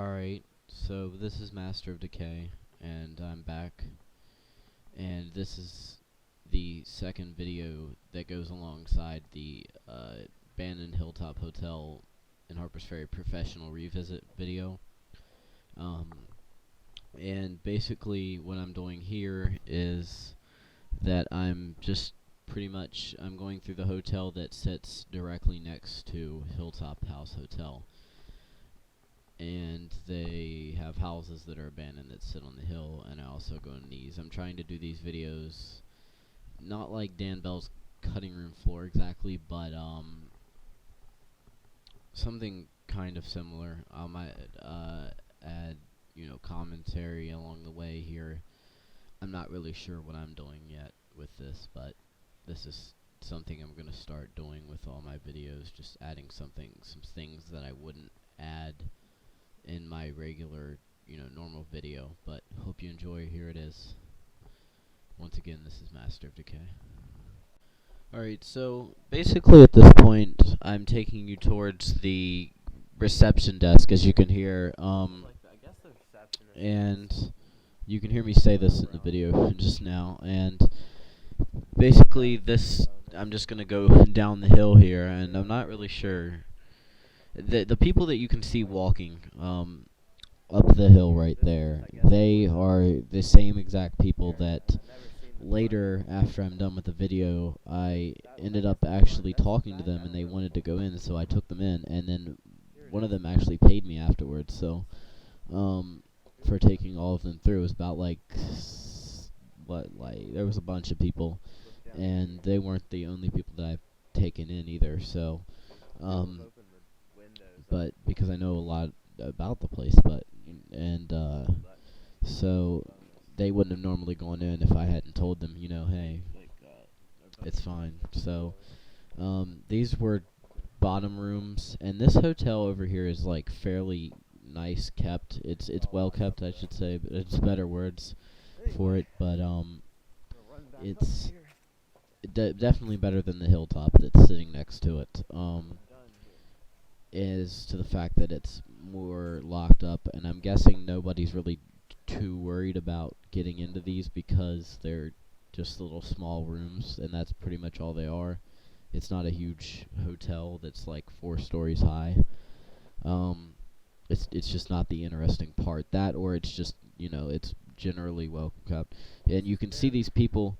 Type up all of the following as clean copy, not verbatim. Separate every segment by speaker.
Speaker 1: Alright, so this is Master of Decay, and I'm back, and this is the second video that goes alongside the abandoned Hilltop Hotel in Harper's Ferry professional revisit video. Um, and basically what I'm doing here is that I'm going through the hotel that sits directly next to Hilltop House Hotel. And they have houses that are abandoned that sit on the hill, and I also go in these. I'm trying to do these videos not like Dan Bell's cutting room floor exactly, but something kind of similar. I might add, commentary along the way here. I'm not really sure what I'm doing yet with this, but this is something I'm gonna start doing with all my videos, just adding some things that I wouldn't add in my regular, normal video. But hope you enjoy. Here it is. Once again, this is Master of Decay. Alright, so basically at this point, I'm taking you towards the reception desk, as you can hear, and you can hear me say this in the video just now, and basically I'm just gonna go down the hill here, and I'm not really sure. The people that you can see walking up the hill right there, they are the same exact people that later, after I'm done with the video, I ended up actually talking to them, and they wanted to go in, so I took them in, and then one of them actually paid me afterwards, so for taking all of them through. It was about there was a bunch of people, and they weren't the only people that I've taken in either, so but because I know a lot about the place, so they wouldn't have normally gone in if I hadn't told them, hey, it's fine. So these were bottom rooms, and this hotel over here is like fairly nice kept. It's well kept, I should say, but it's better words for it, but it's definitely better than the Hilltop that's sitting next to it. Is to the fact that it's more locked up, and I'm guessing nobody's really too worried about getting into these because they're just little small rooms, and that's pretty much all they are. It's not a huge hotel that's like 4 stories high. It's just not the interesting part. That, or it's just, it's generally well kept. And you can see these people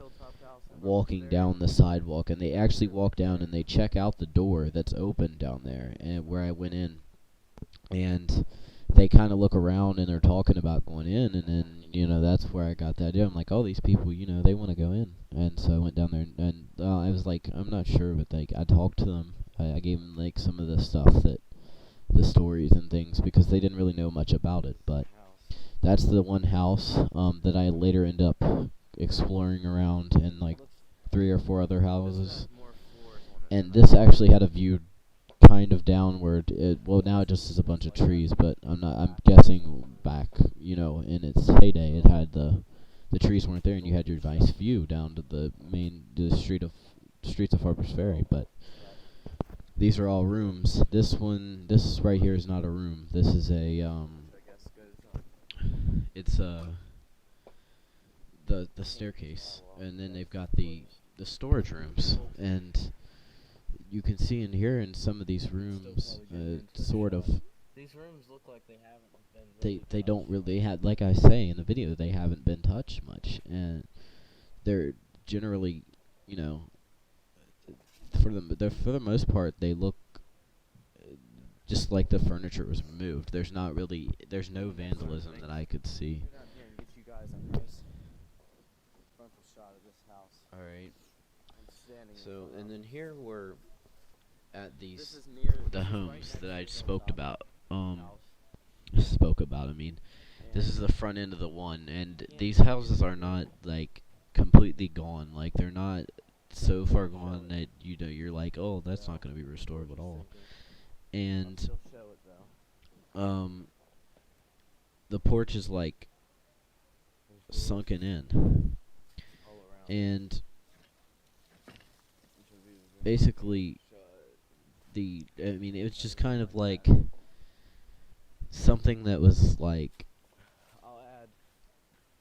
Speaker 1: walking down the sidewalk, and they actually walk down and they check out the door that's open down there, and where I went in, and they kind of look around and they're talking about going in, and then that's where I got that idea. I'm like, oh, these people, they want to go in, and so I went down there, and I was like, I'm not sure, but I talked to them. I gave them like some of the stuff, the stories and things, because they didn't really know much about it. But that's the one house that I later end up exploring around, and like 3 or 4 other houses, and this actually had a view kind of downward. Well, now it just is a bunch of trees, but I'm guessing back, in its heyday, it had the trees weren't there, and you had your nice view down to the streets of Harper's Ferry. But these are all rooms. This right here is not a room. This is it's the staircase, and then they've got the storage rooms, and you can see in here in some of these rooms, sort of,
Speaker 2: These rooms look like they haven't been really
Speaker 1: they don't really have, like I say in the video, they haven't been touched much, and they're generally, for the most part, they look just like the furniture was removed. There's no vandalism that I could see.
Speaker 2: Get down here and get you guys a nice frontal shot of this house.
Speaker 1: Alright.
Speaker 2: I'm standing
Speaker 1: So, and then here we're at
Speaker 2: this is near
Speaker 1: the homes that I spoke about.
Speaker 2: house.
Speaker 1: I mean, this is the front end of the one, and these houses are not like completely gone. Like, they're not so far gone that you're like, oh, that's not going to be restored at all. And
Speaker 2: Still show it though.
Speaker 1: the porch is like sunken in,
Speaker 2: All around.
Speaker 1: and basically it was just kind of like something that was like
Speaker 2: I'll add.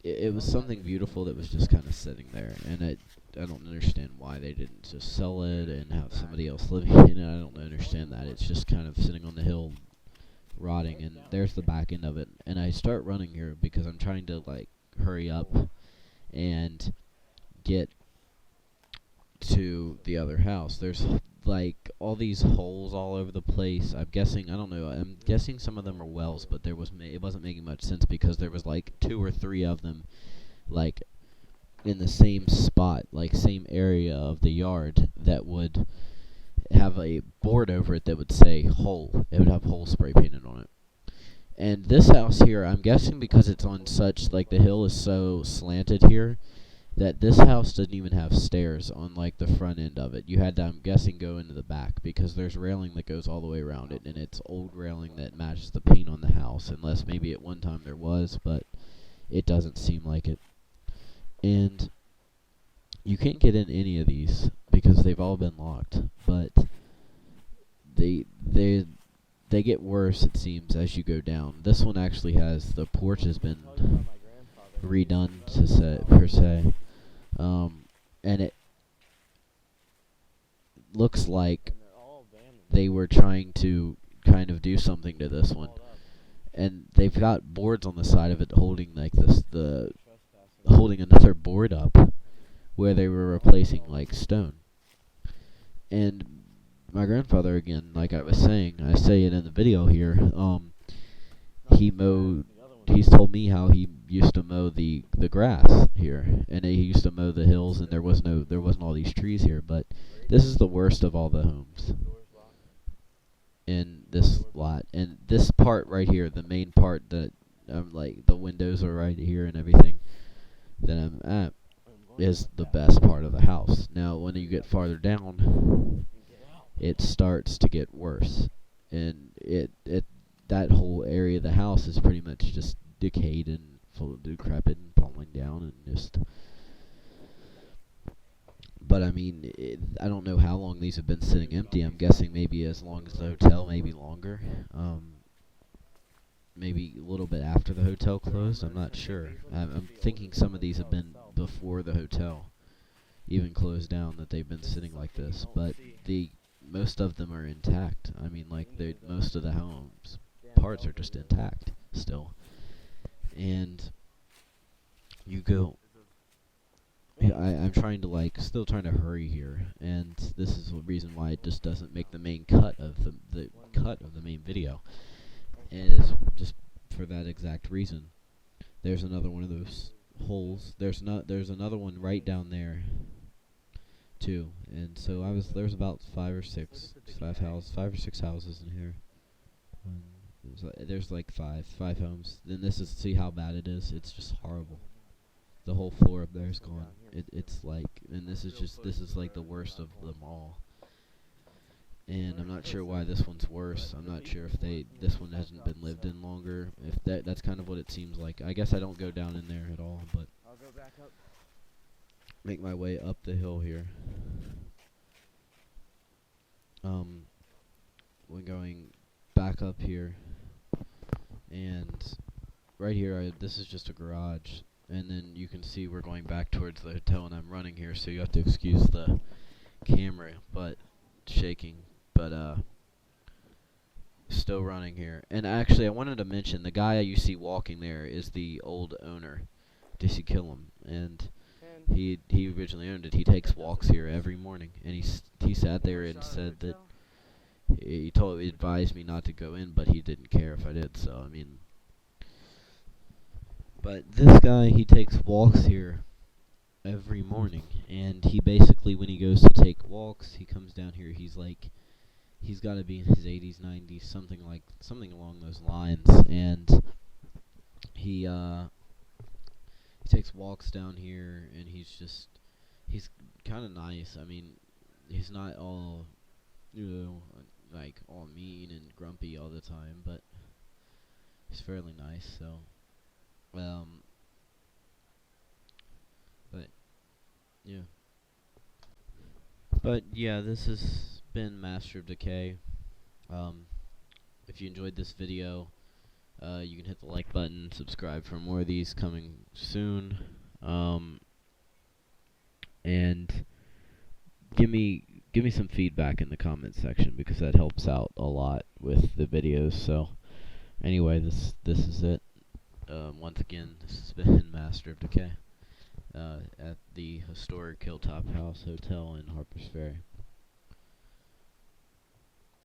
Speaker 1: it was something beautiful that was just kind of sitting there, and I don't understand why they didn't just sell it and have somebody else living in it. I don't understand that. It's just kind of sitting on the hill, rotting, and there's the back end of it. And I start running here because I'm trying to like hurry up and get to the other house. There's like all these holes all over the place. I'm guessing, I don't know. I'm guessing some of them are wells, but it wasn't making much sense because there was like 2 or 3 of them like in the same spot, like same area of the yard that would have a board over it that would say hole. It would have hole spray painted on it. And this house here, I'm guessing because it's on such, like the hill is so slanted here, that this house doesn't even have stairs on like the front end of it. You had to, I'm guessing, go into the back because there's railing that goes all the way around it, and it's old railing that matches the paint on the house, unless maybe at one time there was, but it doesn't seem like it. And you can't get in any of these because they've all been locked, but they they they get worse, it seems, as you go down. This one actually has, the porch has been redone to per se. And it looks like they were trying to kind of do something to this one. And they've got boards on the side of it holding like holding another board up where they were replacing like stone. And my grandfather, again, like I was saying, I say it in the video here, he's told me how he used to mow the grass here, and he used to mow the hills, and there wasn't all these trees here, but this is the worst of all the homes in this lot. And this part right here, the main part that like the windows are right here and everything that I'm at, is the best part of the house. Now when you get farther down, it starts to get worse, and that whole area of the house is pretty much just decayed and full of decrepit and falling down and just. But I mean, I don't know how long these have been sitting empty. I'm guessing maybe as long as the hotel, maybe longer. Maybe a little bit after the hotel closed. I'm not sure. I'm thinking some of these have been before the hotel even closed down, that they've been sitting like this. But most of them are intact. I mean, like most of the homes parts are just intact still. And you go. I'm trying to still trying to hurry here, and this is the reason why it just doesn't make the main cut of the cut of the main video. And it's just for that exact reason. There's another one of those holes. There's another one right down there too. And so there's about 5 or 6 houses in here. There's like five homes. Then see how bad it is. It's just horrible. The whole floor up there is gone. It's like, and this is like the worst of them all. And I'm not sure why this one's worse. I'm not sure if this one hasn't been lived in longer. If that's kind of what it seems like. I guess I don't go down in there at all, but
Speaker 2: I'll go back up.
Speaker 1: Make my way up the hill here. We're going back up here, and right here, this is just a garage, and then you can see we're going back towards the hotel, and I'm running here, so you have to excuse the camera, but shaking, but still running here. And actually, I wanted to mention, the guy you see walking there is the old owner, Decay Killam, and he originally owned it. He takes walks here every morning, and he sat there and said that he advised me not to go in, but he didn't care if I did. So I mean, but this guy, he takes walks here every morning, and he basically, when he goes to take walks, he comes down here. He's got to be in his 80s, 90s, something along those lines, and he takes walks down here, and he's kind of nice. I mean, he's not all, like all mean and grumpy all the time, but he's fairly nice. So, but yeah, this has been Master of Decay. If you enjoyed this video, You can hit the like button, subscribe for more of these coming soon, and give me some feedback in the comments section, because that helps out a lot with the videos. So anyway, this is it. Once again, this has been Master of Decay at the historic Hilltop House Hotel in Harpers Ferry.